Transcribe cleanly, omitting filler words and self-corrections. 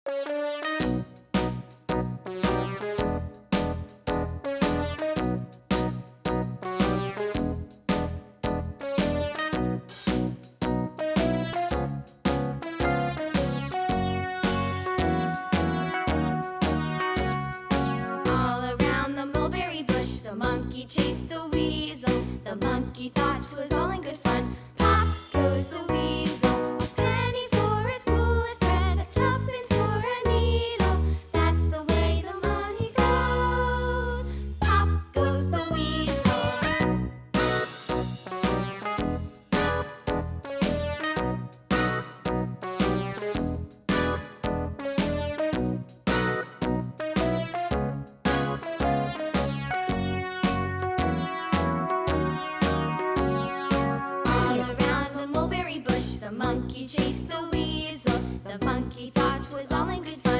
All around the mulberry bush, the monkey chased the weasel. The monkey thought 'twas all in good fun. Pop goes the weasel. A penny for a spool of thread, a tuppence for a needle. That's the way the money goes. Pop goes the weasel. All around the mulberry bush, the monkey chased the weasel. The monkey thought 'twas all in good fun.